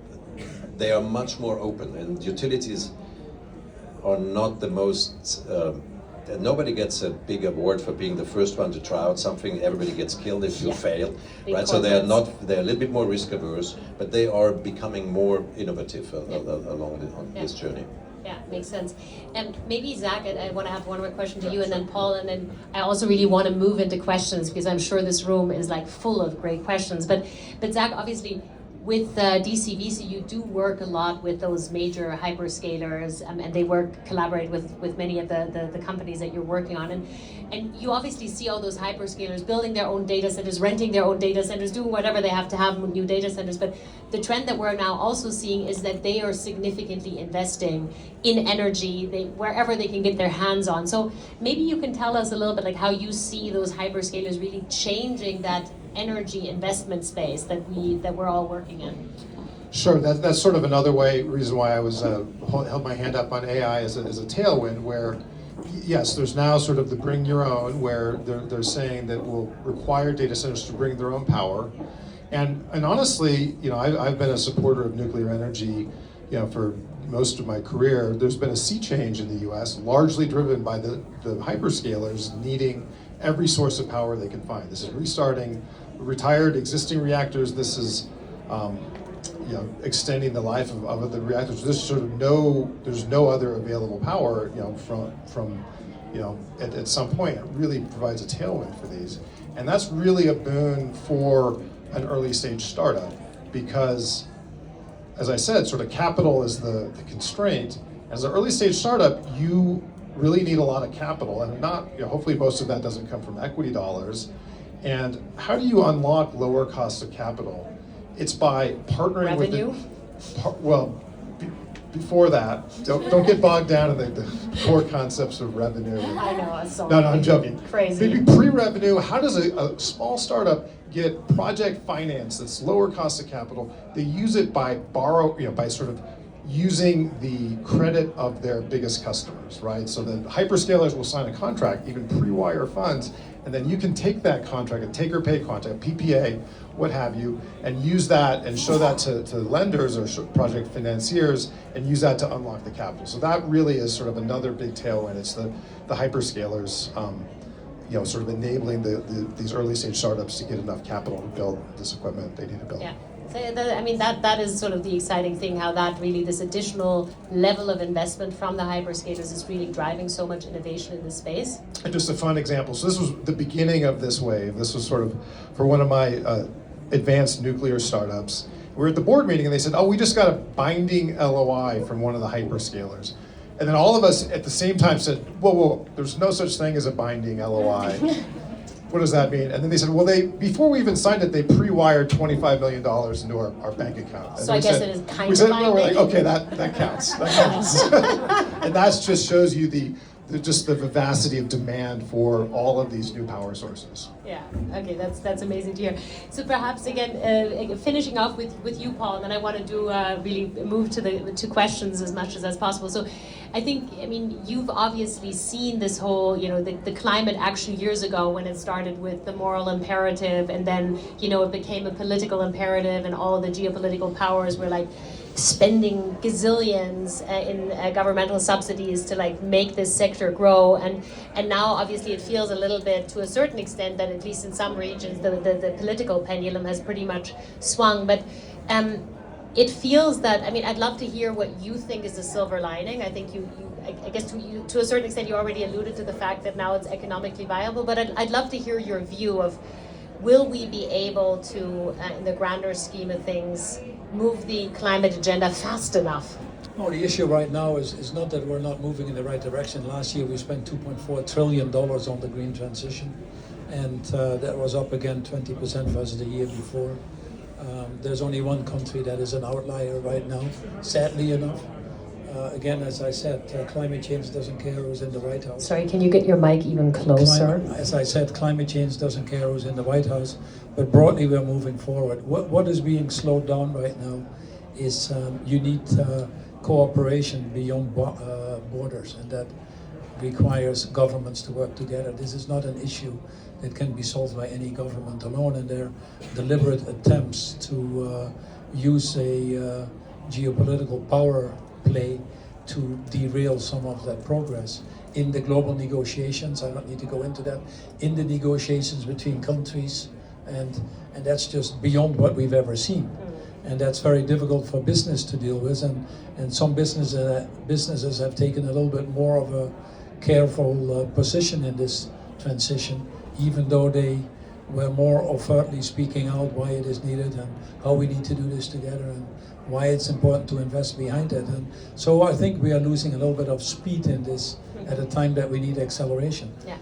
they are much more open, and utilities are not the most. Nobody gets a big award for being the first one to try out something. Everybody gets killed if you fail, right? So they're a little bit more risk averse, but they are becoming more innovative along this journey. Yeah, makes sense. And maybe Zach, I want to have one more question to you, and then Paul, and then I also really want to move into questions because I'm sure this room is like full of great questions. But Zach, obviously, with DCVC, you do work a lot with those major hyperscalers, and they collaborate with many of the companies that you're working on. And you obviously see all those hyperscalers building their own data centers, renting their own data centers, doing whatever they have to have with new data centers. But the trend that we're now also seeing is that they are significantly investing in energy, wherever they can get their hands on. So maybe you can tell us a little bit like how you see those hyperscalers really changing that energy investment space that we're all working in. Sure, that's sort of another reason why I was held my hand up on AI as a tailwind, where yes, there's now sort of the bring your own, where they're saying that will require data centers to bring their own power, and honestly, you know, I've been a supporter of nuclear energy, you know, for most of my career. There's been a sea change in the U.S., largely driven by the hyperscalers needing every source of power they can find. This is restarting retired existing reactors. This is you know, extending the life of the reactors. There's sort of there's no other available power, you know, from you know, at some point. It really provides a tailwind for these, and that's really a boon for an early stage startup, because as I said, sort of capital is the constraint. As an early stage startup, you really need a lot of capital, and you know, hopefully most of that doesn't come from equity dollars. And how do you unlock lower cost of capital? It's by partnering Revenue? Before that, don't get bogged down in the core concepts of revenue. I know, it's so No, I'm joking. crazy. Maybe pre-revenue, how does a small startup get project finance that's lower cost of capital? They use it by by sort of using the credit of their biggest customers, right? So the hyperscalers will sign a contract, even pre-wire funds, and then you can take that contract, a take or pay contract, PPA, what have you, and use that and show that to lenders or project financiers, and use that to unlock the capital. So that really is sort of another big tailwind. It's the hyperscalers, you know, sort of enabling these early stage startups to get enough capital to build this equipment they need to build. Yeah. So I mean, that is sort of the exciting thing, how that really, this additional level of investment from the hyperscalers is really driving so much innovation in this space. And just a fun example. So this was the beginning of this wave. This was sort of for one of my advanced nuclear startups. We were at the board meeting and they said, oh, we just got a binding LOI from one of the hyperscalers. And then all of us at the same time said, whoa, there's no such thing as a binding LOI. What does that mean? And then they said, well, before we even signed it, they pre-wired $25 million into our bank account. And so I guess it is kind we of said, binding. no, we're like, okay, that counts. That counts. And that just shows you the just the vivacity of demand for all of these new power sources. Yeah, okay, that's amazing to hear. So perhaps again, finishing off with you, Paul, and then I want to do really move to the to questions as much as possible. So I think, I mean, you've obviously seen this whole, you know, the climate action years ago when it started with the moral imperative, and then, you know, it became a political imperative, and all of the geopolitical powers were like spending gazillions in governmental subsidies to like make this sector grow, and now obviously it feels a little bit, to a certain extent, that at least in some regions the political pendulum has pretty much swung. But it feels that, I mean, I'd love to hear what you think is the silver lining. I think I guess to a certain extent you already alluded to the fact that now it's economically viable, but I'd love to hear your view of, will we be able to, in the grander scheme of things, move the climate agenda fast enough? No, the issue right now is not that we're not moving in the right direction. Last year we spent $2.4 trillion on the green transition, and that was up again 20% versus the year before. There's only one country that is an outlier right now, sadly enough. Again, as I said, climate change doesn't care who's in the White House. Sorry, can you get your mic even closer? As I said, climate change doesn't care who's in the White House, but broadly we're moving forward. What is being slowed down right now is you need cooperation beyond borders, and that requires governments to work together. This is not an issue that can be solved by any government alone, and there are deliberate attempts to use a geopolitical power play to derail some of that progress. In the global negotiations, I don't need to go into that, in the negotiations between countries, and that's just beyond what we've ever seen. And that's very difficult for business to deal with, and some businesses have taken a little bit more of a careful position in this transition, even though they were more overtly speaking out why it is needed and how we need to do this together and why it's important to invest behind it. And so I think we are losing a little bit of speed in this at a time that we need acceleration. Yeah.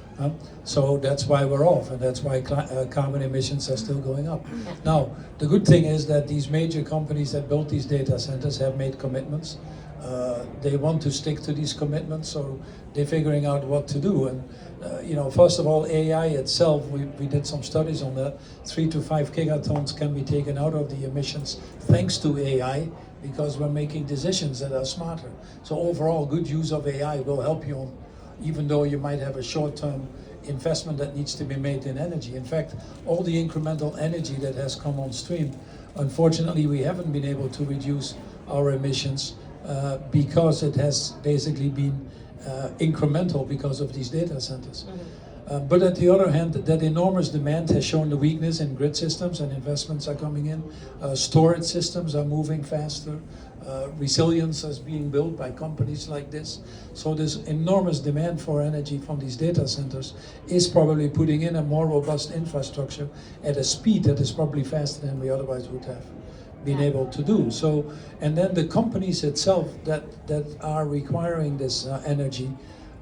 So that's why we're off, and that's why carbon emissions are still going up. Yeah. Now, the good thing is that these major companies that built these data centers have made commitments. They want to stick to these commitments, so they're figuring out what to do. And you know, first of all, AI itself, we did some studies on that. 3 to 5 gigatons can be taken out of the emissions thanks to AI, because we're making decisions that are smarter. So overall, good use of AI will help you on, even though you might have a short-term investment that needs to be made in energy. In fact, all the incremental energy that has come on stream, unfortunately, we haven't been able to reduce our emissions because it has basically been incremental because of these data centers. But at the other hand, that enormous demand has shown the weakness in grid systems, and investments are coming in. Storage systems are moving faster. Resilience is being built by companies like this. So this enormous demand for energy from these data centers is probably putting in a more robust infrastructure at a speed that is probably faster than we otherwise would have been able to do. So, and then the companies itself that are requiring this energy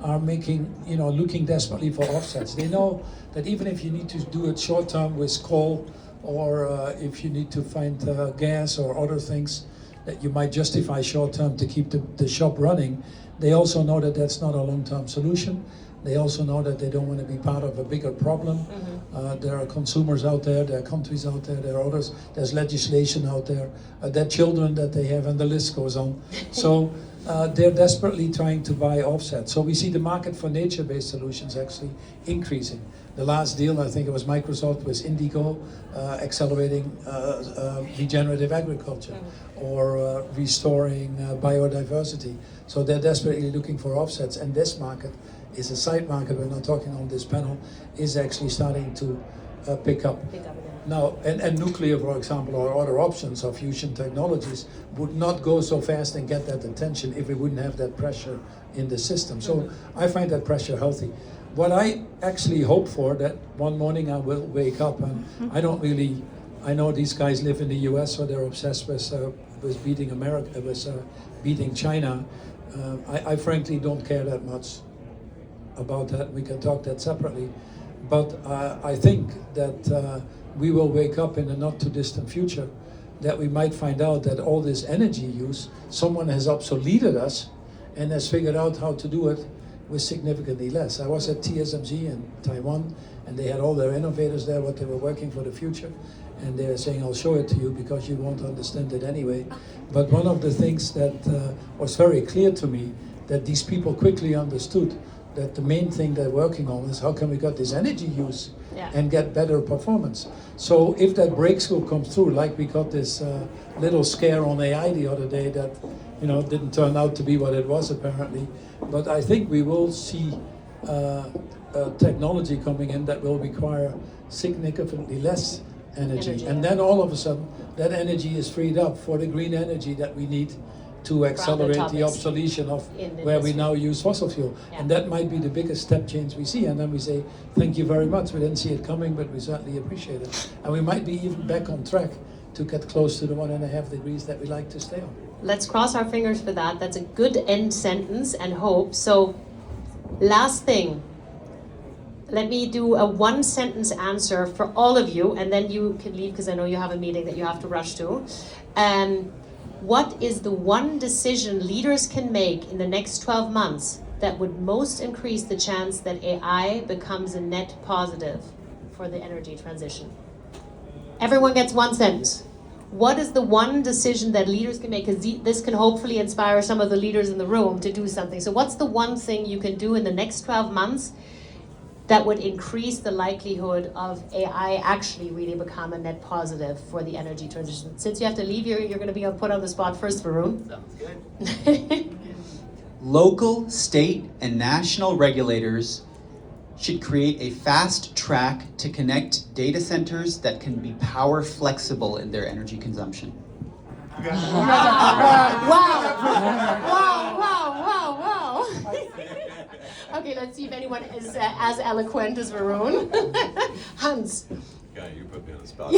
are making, you know, looking desperately for offsets. They know that even if you need to do it short term with coal, or if you need to find gas or other things that you might justify short term to keep the shop running, they also know that that's not a long-term solution. They also know that they don't want to be part of a bigger problem. There are consumers out there, there are countries out there, there are others, there's legislation out there, there are children that they have, and the list goes on. So they're desperately trying to buy offsets. So we see the market for nature-based solutions actually increasing. The last deal, I think it was Microsoft, was Indigo, accelerating regenerative agriculture, or restoring biodiversity. So they're desperately looking for offsets, and this market is a side market, we're not talking on this panel, is actually starting to pick up. Now, and nuclear, for example, or other options of fusion technologies would not go so fast and get that attention if we wouldn't have that pressure in the system. So I find that pressure healthy. What I actually hope for, that one morning I will wake up, and I know these guys live in the US, so they're obsessed with beating America, with beating China. I frankly don't care that much about that. We can talk that separately. But I think that we will wake up in a not too distant future that we might find out that all this energy use, someone has obsoleted us and has figured out how to do it with significantly less. I was at TSMC in Taiwan, and they had all their innovators there, what they were working for the future, and they were saying, I'll show it to you because you won't understand it anyway. But one of the things that was very clear to me, that these people quickly understood that the main thing they're working on is how can we get this energy use and get better performance. So if that breakthrough comes through, like we got this little scare on AI the other day that didn't turn out to be what it was apparently, but I think we will see technology coming in that will require significantly less energy. And then all of a sudden that energy is freed up for the green energy that we need to accelerate the obsolescence of where we now use fossil fuel. And that might be the biggest step change we see. And then we say, thank you very much. We didn't see it coming, but we certainly appreciate it. And we might be even back on track to get close to the 1.5 degrees that we like to stay on. Let's cross our fingers for that. That's a good end sentence and hope. So, last thing. Let me do a one-sentence answer for all of you, and then you can leave because I know you have a meeting that you have to rush to. What is the one decision leaders can make in the next 12 months that would most increase the chance that AI becomes a net positive for the energy transition? Everyone gets one sentence. What is the one decision that leaders can make? Because this can hopefully inspire some of the leaders in the room to do something. So what's the one thing you can do in the next 12 months that would increase the likelihood of AI actually really become a net positive for the energy transition? Since you have to leave, you're going to be put on the spot first, Varun. Sounds good. Local, state, and national regulators should create a fast track to connect data centers that can be power flexible in their energy consumption. Wow. Okay, let's see if anyone is as eloquent as Varun. Hans. Yeah, you put me on the spot.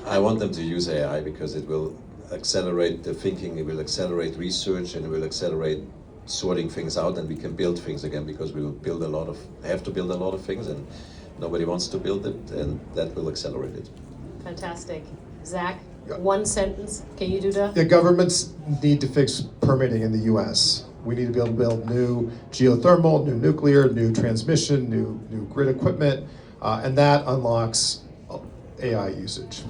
I want them to use AI because it will accelerate the thinking, it will accelerate research, and it will accelerate sorting things out, and we can build things again because we will have to build a lot of things, and nobody wants to build it, and that will accelerate it. Fantastic. Zach, one sentence. Can you do that? The governments need to fix permitting in the U.S. We need to be able to build new geothermal, new nuclear, new transmission, new grid equipment, and that unlocks AI usage.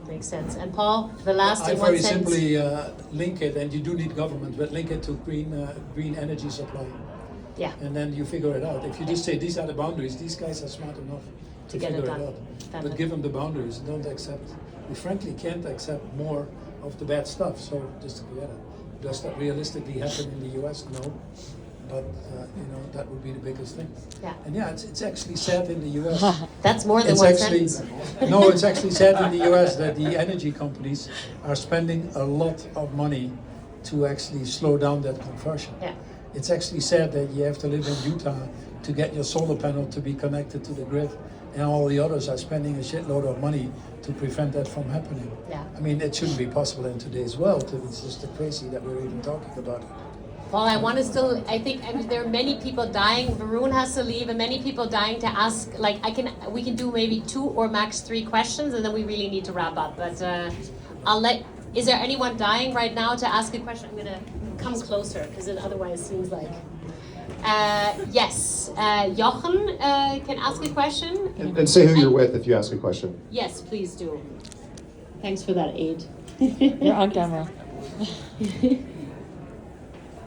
Makes sense. And Paul, the last in I one very sentence. simply link it, and you do need government, but link it to green energy supply. Yeah. And then you figure it out. If you just say these are the boundaries, these guys are smart enough to get it figure done. it out. But give them the boundaries. Don't accept. We frankly can't accept more of the bad stuff. So just forget it. Does that realistically happen in the U.S.? No. But that would be the biggest thing. Yeah. And it's actually sad in the U.S. That's more than It's one actually sentence. no. It's actually sad in the U.S. that the energy companies are spending a lot of money to actually slow down that conversion. Yeah. It's actually sad that you have to live in Utah to get your solar panel to be connected to the grid, and all the others are spending a shitload of money to prevent that from happening. Yeah. I mean, it shouldn't be possible in today's world. It's just crazy that we're even talking about it. Paul, I want to still, I think there are many people dying. Varun has to leave, and many people dying to ask, we can do maybe 2 or max 3 questions, and then we really need to wrap up. But is there anyone dying right now to ask a question? I'm going to come closer, because it otherwise seems like. Yes, Jochen can ask a question. And say who you're with if you ask a question. Yes, please do. Thanks for that aid. You're on camera.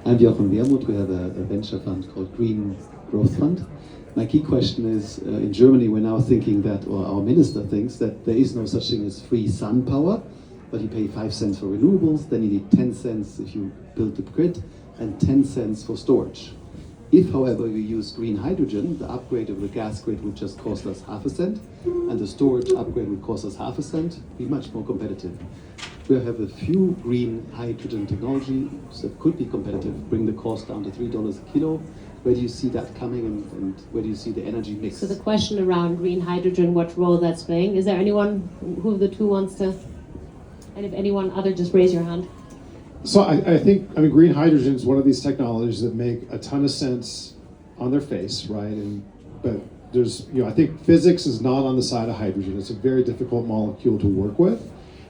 I'm Jochen Wermuth. We have a venture fund called Green Growth Fund. My key question is, in Germany we're now thinking that, or our minister thinks that there is no such thing as free sun power, but you pay 5 cents for renewables, then you need 10 cents if you build the grid, and 10 cents for storage. If, however, we use green hydrogen, the upgrade of the gas grid would just cost us ½ cent, and the storage upgrade would cost us ½ cent, be much more competitive. We have a few green hydrogen technologies that could be competitive, bring the cost down to $3 a kilo. Where do you see that coming, and where do you see the energy mix? So the question around green hydrogen, what role that's playing, is there anyone who of the two wants to, and if anyone other, just raise your hand. So I think green hydrogen is one of these technologies that make a ton of sense on their face, right? But there's, I think physics is not on the side of hydrogen. It's a very difficult molecule to work with.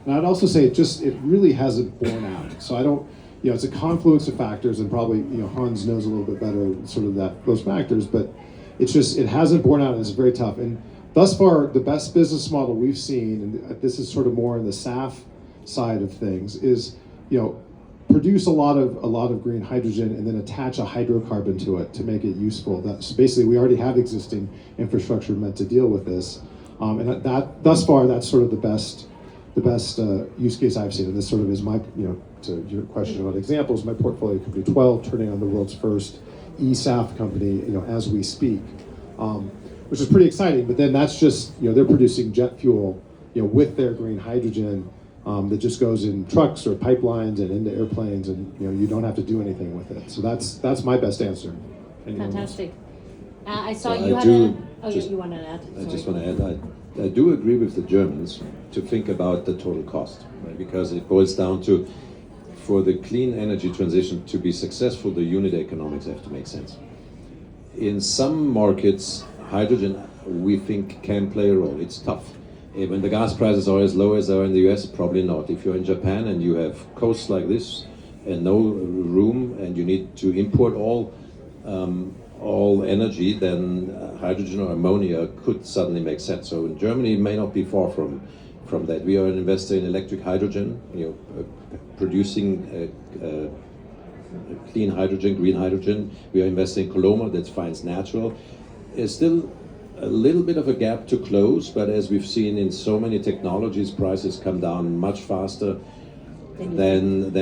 And I'd also say it really hasn't borne out. So it's a confluence of factors, and probably Hans knows a little bit better sort of those factors, but it hasn't borne out, and it's very tough. And thus far, the best business model we've seen, and this is sort of more in the SAF side of things, is produce a lot of green hydrogen and then attach a hydrocarbon to it to make it useful. So basically, we already have existing infrastructure meant to deal with this, and that thus far, that's sort of the best use case I've seen. And this sort of is my, to your question about examples, my portfolio company 12 turning on the world's first eSAF company, as we speak, which is pretty exciting. But then that's just, they're producing jet fuel, with their green hydrogen. That just goes in trucks or pipelines and into airplanes, and you don't have to do anything with it. So that's my best answer. Anyone Fantastic. I saw So you I had do you want to add? I just want to add, I do agree with the Germans to think about the total cost, right? Because it boils down to, for the clean energy transition to be successful, the unit economics have to make sense. In some markets, hydrogen, we think, can play a role. It's tough. When the gas prices are as low as they are in the US, probably not. If you're in Japan and you have coasts like this and no room and you need to import all energy, then hydrogen or ammonia could suddenly make sense. So in Germany, it may not be far from that. We are an investor in electric hydrogen, producing clean hydrogen, green hydrogen. We are investing in Polman, that finds natural. There's still a little bit of a gap to close, but as we've seen in so many technologies, prices come down much faster than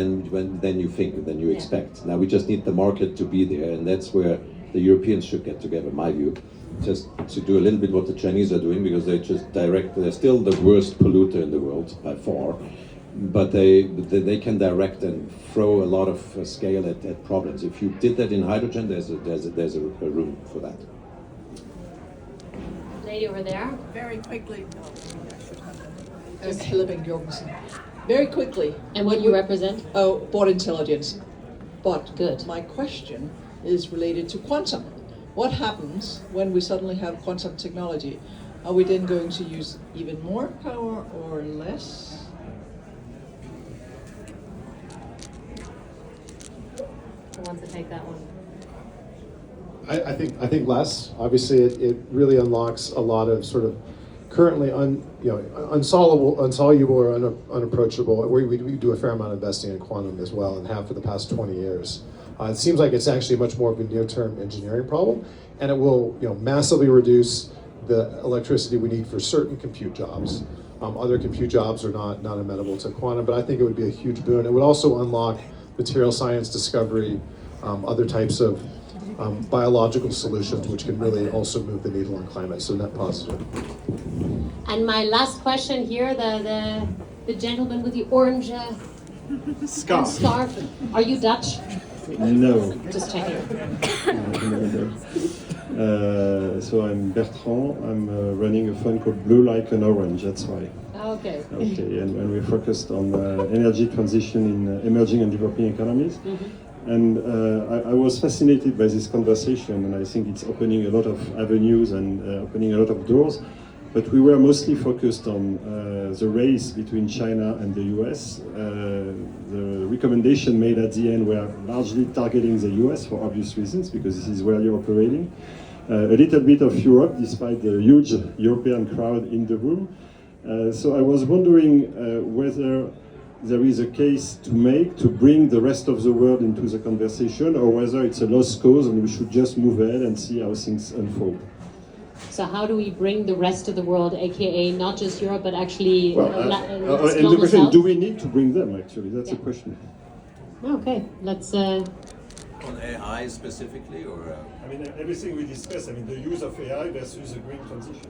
you expect. Now we just need the market to be there, and that's where the Europeans should get together, in my view, just to do a little bit what the Chinese are doing, because they're still the worst polluter in the world by far, but they can direct and throw a lot of scale at problems. If you did that in hydrogen, there's a room for that. Lady over there. Very quickly. Living Jorgensen. Very quickly. And what you represent? Oh, board intelligence. But Good. my question is related to quantum. What happens when we suddenly have quantum technology? Are we then going to use even more power or less? Who wants to take that one? I think less. Obviously, it really unlocks a lot of sort of currently insoluble or unapproachable. We do a fair amount of investing in quantum as well, and have for the past 20 years. It seems like it's actually much more of a near-term engineering problem, and it will massively reduce the electricity we need for certain compute jobs. Other compute jobs are not amenable to quantum, but I think it would be a huge boon. It would also unlock material science discovery, other types of biological solutions, which can really also move the needle on climate. So net positive. And my last question here, the gentleman with the orange scarf. Are you Dutch? No. Just checking. So I'm Bertrand. I'm running a fund called Blue Like an Orange. That's why. Okay. Okay, and we're focused on energy transition in emerging and developing economies. Mm-hmm. And I was fascinated by this conversation, and I think it's opening a lot of avenues and opening a lot of doors. But we were mostly focused on the race between China and the US. The recommendation made at the end were largely targeting the US for obvious reasons, because this is where you're operating. A little bit of Europe, despite the huge European crowd in the room. So I was wondering whether there is a case to make to bring the rest of the world into the conversation, or whether it's a lost cause and we should just move ahead and see how things unfold. So how do we bring the rest of the world, aka not just Europe, but actually and the question, South? do we need to bring them, actually? That's the question. Okay, let's... On AI specifically, or? I mean, everything we discuss, the use of AI versus the green transition.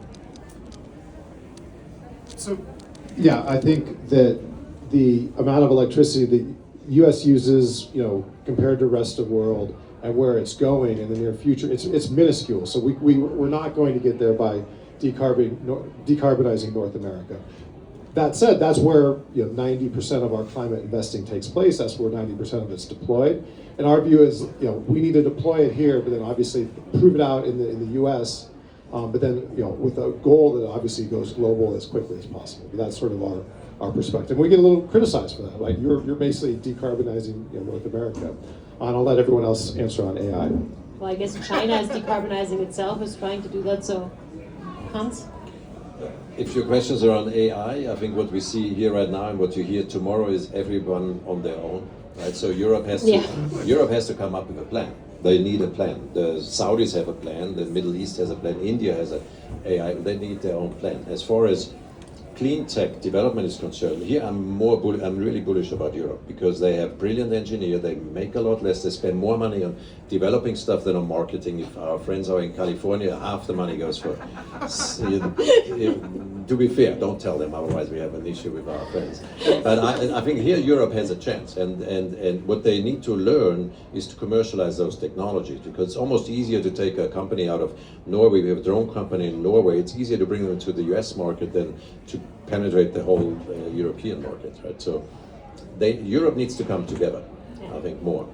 So, yeah, I think that the amount of electricity the U.S. uses, compared to the rest of the world, and where it's going in the near future, it's minuscule. So we're not going to get there by decarbonizing North America. That said, that's where 90% of our climate investing takes place. That's where 90% of it's deployed. And our view is, we need to deploy it here, but then obviously prove it out in the U.S. But then, with a goal that obviously goes global as quickly as possible. But that's sort of our perspective. We get a little criticized for that, right? You're basically decarbonizing North America. And I'll let everyone else answer on AI. Well, I guess China is decarbonizing itself, is trying to do that, so Hans? If your questions are on AI, I think what we see here right now and what you hear tomorrow is everyone on their own, right? So Europe has to come up with a plan. They need a plan. The Saudis have a plan. The Middle East has a plan. India has a AI. They need their own plan. As far as clean tech development is concerned, here I'm really bullish about Europe because they have brilliant engineers. They make a lot less. They spend more money on developing stuff than on marketing. If our friends are in California, half the money goes for. To be fair, don't tell them, otherwise we have an issue with our friends. But I think here Europe has a chance, and what they need to learn is to commercialize those technologies, because it's almost easier to take a company out of Norway. We have a drone company in Norway. It's easier to bring them to the US market than to penetrate the whole European market, right? So Europe needs to come together, I think, more.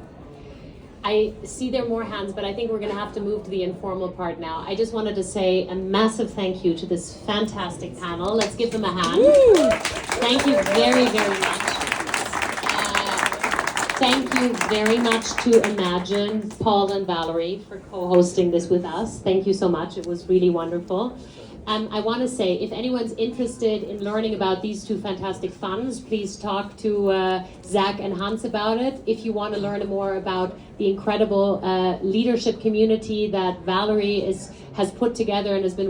I see there are more hands, but I think we're going to have to move to the informal part now. I just wanted to say a massive thank you to this fantastic panel. Let's give them a hand. Woo! Thank you very, very much. Thank you very much to Imagine, Paul and Valerie, for co-hosting this with us. Thank you so much. It was really wonderful. I want to say, if anyone's interested in learning about these two fantastic funds, please talk to Zach and Hans about it. If you want to learn more about the incredible leadership community that Valerie has put together and has been